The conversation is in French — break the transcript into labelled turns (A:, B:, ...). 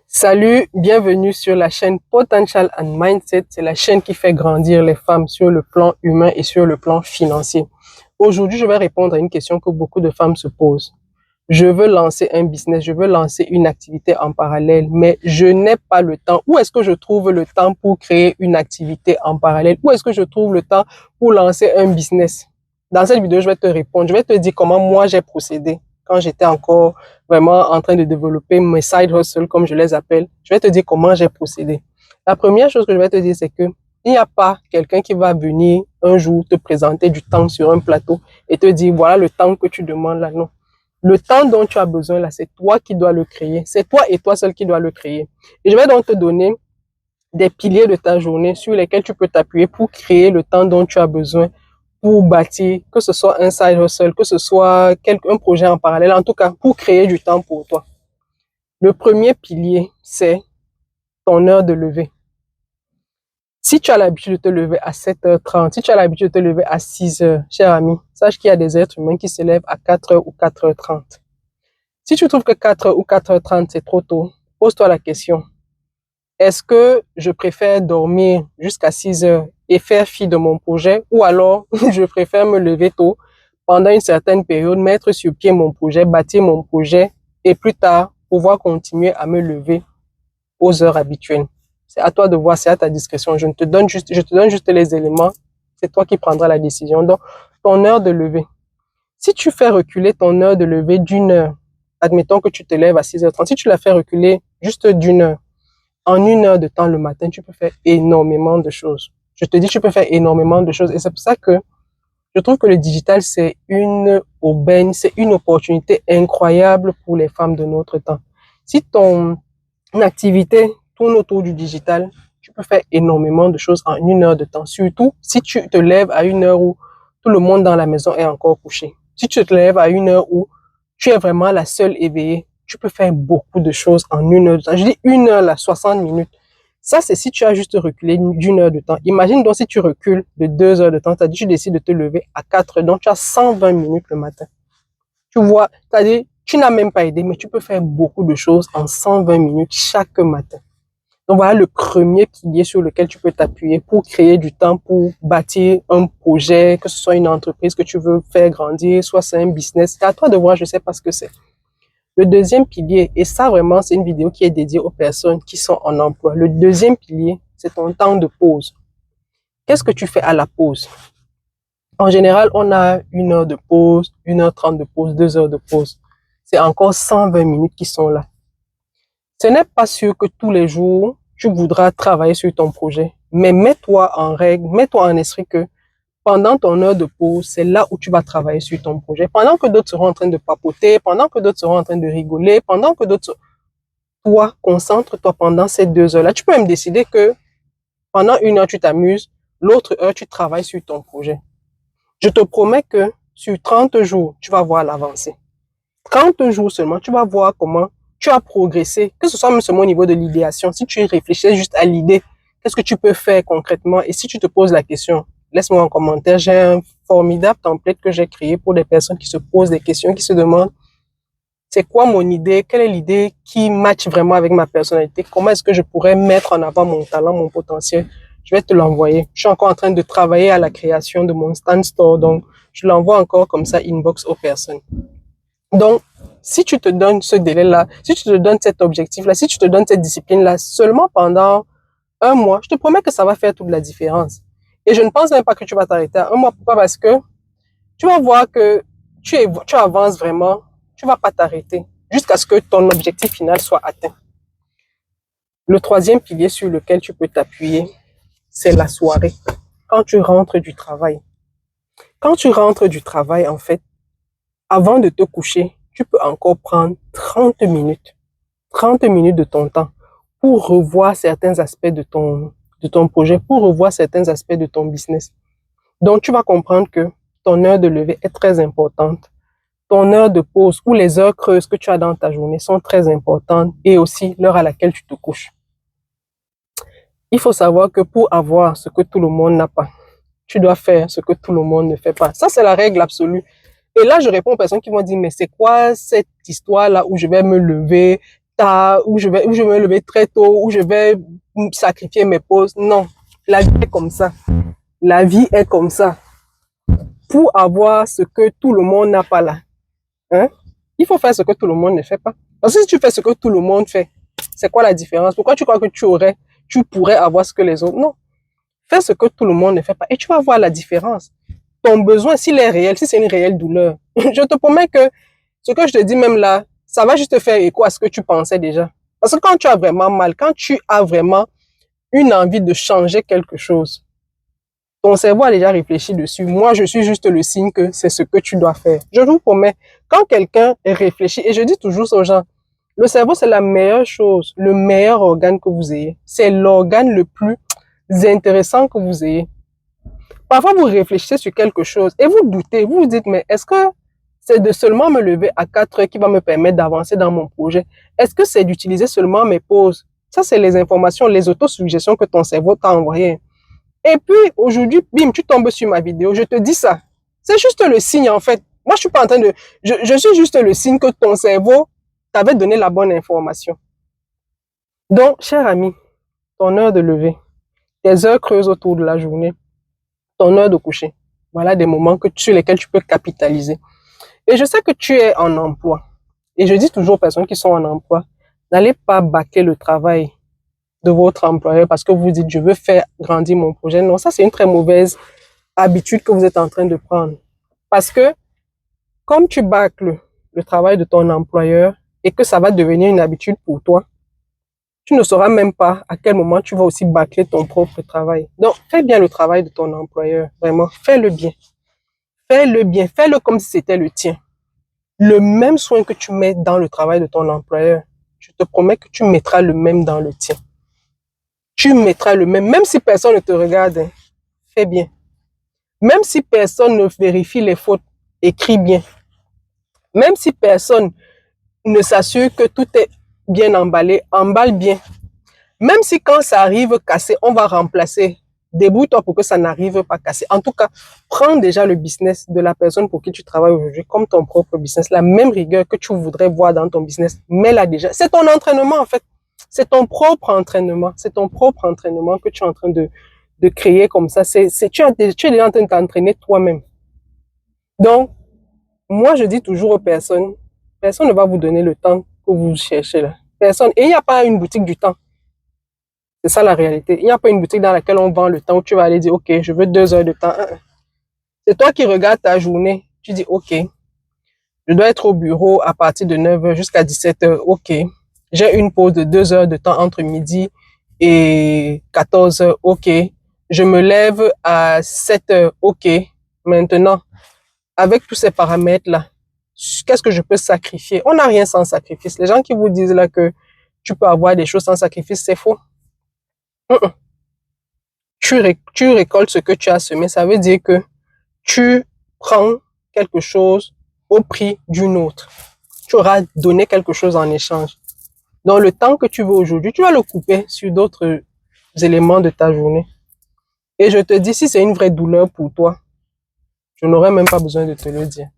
A: Salut, bienvenue sur la chaîne Potential and Mindset. C'est la chaîne qui fait grandir les femmes sur le plan humain et sur le plan financier. Aujourd'hui, je vais répondre à une question que beaucoup de femmes se posent. Je veux lancer un business, je veux lancer une activité en parallèle, mais je n'ai pas le temps. Où est-ce que je trouve le temps pour créer une activité en parallèle? Où est-ce que je trouve le temps pour lancer un business? Dans cette vidéo, je vais te répondre. Je vais te dire comment moi j'ai procédé quand j'étais encore vraiment en train de développer mes side hustles, comme je les appelle. Je vais te dire comment j'ai procédé. La première chose que je vais te dire, c'est que il n'y a pas quelqu'un qui va venir un jour te présenter du temps sur un plateau et te dire, voilà le temps que tu demandes là. Non. Le temps dont tu as besoin là, c'est toi qui dois le créer. C'est toi et toi seul qui dois le créer. Et je vais donc te donner des piliers de ta journée sur lesquels tu peux t'appuyer pour créer le temps dont tu as besoin pour bâtir, que ce soit un side hustle, que ce soit un projet en parallèle, en tout cas, pour créer du temps pour toi. Le premier pilier, c'est ton heure de lever. Si tu as l'habitude de te lever à 7h30, si tu as l'habitude de te lever à 6h, cher ami, sache qu'il y a des êtres humains qui se lèvent à 4h ou 4h30. Si tu trouves que 4h ou 4h30, c'est trop tôt, pose-toi la question. Est-ce que je préfère dormir jusqu'à 6h et faire fi de mon projet, ou alors je préfère me lever tôt pendant une certaine période, mettre sur pied mon projet, bâtir mon projet et plus tard pouvoir continuer à me lever aux heures habituelles. C'est à toi de voir, c'est à ta discrétion. Je te donne juste les éléments. C'est toi qui prendras la décision. Donc, ton heure de lever. Si tu fais reculer ton heure de lever d'une heure, admettons que tu te lèves à 6h30, si tu la fais reculer juste d'une heure, en une heure de temps le matin, tu peux faire énormément de choses. Je te dis, tu peux faire énormément de choses. Et c'est pour ça que je trouve que le digital, c'est une aubaine, c'est une opportunité incroyable pour les femmes de notre temps. Si ton activité tourne autour du digital, tu peux faire énormément de choses en une heure de temps. Surtout si tu te lèves à une heure où tout le monde dans la maison est encore couché. Si tu te lèves à une heure où tu es vraiment la seule éveillée, tu peux faire beaucoup de choses en une heure de temps. Je dis une heure là, 60 minutes. Ça, c'est si tu as juste reculé d'une heure de temps. Imagine donc si tu recules de 2 heures de temps, c'est-à-dire tu décides de te lever à 4 heures, donc tu as 120 minutes le matin. Tu vois, c'est-à-dire tu n'as même pas aidé, mais tu peux faire beaucoup de choses en 120 minutes chaque matin. Donc voilà le premier pilier sur lequel tu peux t'appuyer pour créer du temps, pour bâtir un projet, que ce soit une entreprise que tu veux faire grandir, soit c'est un business. C'est à toi de voir, je ne sais pas ce que c'est. Le deuxième pilier, et ça vraiment c'est une vidéo qui est dédiée aux personnes qui sont en emploi. Le deuxième pilier, c'est ton temps de pause. Qu'est-ce que tu fais à la pause? En général, on a 1 heure de pause, 1h30 de pause, 2 heures de pause. C'est encore 120 minutes qui sont là. Ce n'est pas sûr que tous les jours, tu voudras travailler sur ton projet, mais mets-toi en règle, mets-toi en esprit que pendant ton heure de pause, c'est là où tu vas travailler sur ton projet. Pendant que d'autres seront en train de papoter, pendant que d'autres seront en train de rigoler, pendant que d'autres... Toi, concentre-toi pendant ces 2 heures-là. Tu peux même décider que pendant 1 heure, tu t'amuses, l'autre heure, tu travailles sur ton projet. Je te promets que sur 30 jours, tu vas voir l'avancée. 30 jours seulement, tu vas voir comment tu as progressé, que ce soit même seulement au niveau de l'idéation. Si tu réfléchis juste à l'idée, qu'est-ce que tu peux faire concrètement? Et si tu te poses la question, laisse-moi en commentaire. J'ai un formidable template que j'ai créé pour des personnes qui se posent des questions, qui se demandent c'est quoi mon idée? Quelle est l'idée qui matche vraiment avec ma personnalité? Comment est-ce que je pourrais mettre en avant mon talent, mon potentiel? Je vais te l'envoyer. Je suis encore en train de travailler à la création de mon stand store, donc je l'envoie encore comme ça inbox aux personnes. Donc, si tu te donnes ce délai-là, si tu te donnes cet objectif-là, si tu te donnes cette discipline-là seulement pendant un mois, je te promets que ça va faire toute la différence. Et je ne pense même pas que tu vas t'arrêter à un mois. Pourquoi? Parce que tu vas voir que tu avances vraiment, tu vas pas t'arrêter jusqu'à ce que ton objectif final soit atteint. Le troisième pilier sur lequel tu peux t'appuyer, c'est la soirée. Quand tu rentres du travail. Quand tu rentres du travail, en fait, avant de te coucher, tu peux encore prendre 30 minutes. 30 minutes de ton temps pour revoir certains aspects de ton projet, pour revoir certains aspects de ton business. Donc, tu vas comprendre que ton heure de lever est très importante. Ton heure de pause ou les heures creuses que tu as dans ta journée sont très importantes et aussi l'heure à laquelle tu te couches. Il faut savoir que pour avoir ce que tout le monde n'a pas, tu dois faire ce que tout le monde ne fait pas. Ça, c'est la règle absolue. Et là, je réponds aux personnes qui vont dire, mais c'est quoi cette histoire-là où je vais me lever tard, ou je vais me lever très tôt, ou je vais sacrifier mes pauses. Non, la vie est comme ça. La vie est comme ça. Pour avoir ce que tout le monde n'a pas là, hein, il faut faire ce que tout le monde ne fait pas. Parce que si tu fais ce que tout le monde fait, c'est quoi la différence? Pourquoi tu crois que tu pourrais avoir ce que les autres? Non. Fais ce que tout le monde ne fait pas et tu vas voir la différence. Ton besoin, s'il est réel, si c'est une réelle douleur, je te promets que ce que je te dis même là, ça va juste te faire écho à ce que tu pensais déjà. Parce que quand tu as vraiment mal, quand tu as vraiment une envie de changer quelque chose, ton cerveau a déjà réfléchi dessus. Moi, je suis juste le signe que c'est ce que tu dois faire. Je vous promets, quand quelqu'un réfléchit, et je dis toujours aux gens, le cerveau, c'est la meilleure chose, le meilleur organe que vous ayez. C'est l'organe le plus intéressant que vous ayez. Parfois, vous réfléchissez sur quelque chose et vous doutez, vous vous dites, mais est-ce que c'est de seulement me lever à 4 heures qui va me permettre d'avancer dans mon projet? Est-ce que c'est d'utiliser seulement mes pauses? Ça, c'est les informations, les autosuggestions que ton cerveau t'a envoyées. Et puis, aujourd'hui, bim, tu tombes sur ma vidéo, je te dis ça. C'est juste le signe, en fait. Moi, je suis pas en train de... Je suis juste le signe que ton cerveau t'avait donné la bonne information. Donc, cher ami, ton heure de lever, tes heures creuses autour de la journée, ton heure de coucher, voilà des moments sur lesquels tu peux capitaliser. Et je sais que tu es en emploi. Et je dis toujours aux personnes qui sont en emploi, n'allez pas bâcler le travail de votre employeur parce que vous dites, je veux faire grandir mon projet. Non, ça, c'est une très mauvaise habitude que vous êtes en train de prendre. Parce que, comme tu bâcles le travail de ton employeur et que ça va devenir une habitude pour toi, tu ne sauras même pas à quel moment tu vas aussi bâcler ton propre travail. Donc, fais bien le travail de ton employeur. Vraiment, fais-le bien. Fais-le bien. Fais-le comme si c'était le tien. Le même soin que tu mets dans le travail de ton employeur, je te promets que tu mettras le même dans le tien. Tu mettras le même. Même si personne ne te regarde, hein, fais bien. Même si personne ne vérifie les fautes, écris bien. Même si personne ne s'assure que tout est bien emballé, emballe bien. Même si quand ça arrive cassé, on va remplacer. Débrouille-toi pour que ça n'arrive pas cassé. En tout cas, prends déjà le business de la personne pour qui tu travailles aujourd'hui comme ton propre business. La même rigueur que tu voudrais voir dans ton business, mets-la déjà. C'est ton entraînement en fait. C'est ton propre entraînement. C'est ton propre entraînement que tu es en train de créer comme ça. Tu es déjà en train de t'entraîner toi-même. Donc, moi, je dis toujours aux personnes, personne ne va vous donner le temps que vous cherchez là. Personne. Et il n'y a pas une boutique du temps. C'est ça la réalité. Il n'y a pas une boutique dans laquelle on vend le temps où tu vas aller dire, OK, je veux 2 heures de temps. C'est toi qui regardes ta journée. Tu dis, OK, je dois être au bureau à partir de 9 heures jusqu'à 17 heures. OK, j'ai une pause de 2 heures de temps entre midi et 14 heures. OK, je me lève à 7 heures. OK, maintenant, avec tous ces paramètres-là, qu'est-ce que je peux sacrifier? On n'a rien sans sacrifice. Les gens qui vous disent là que tu peux avoir des choses sans sacrifice, c'est faux. Tu récoltes ce que tu as semé. Ça veut dire que tu prends quelque chose au prix d'une autre. Tu auras donné quelque chose en échange. Donc, le temps que tu veux aujourd'hui, tu vas le couper sur d'autres éléments de ta journée. Et je te dis, si c'est une vraie douleur pour toi, je n'aurais même pas besoin de te le dire.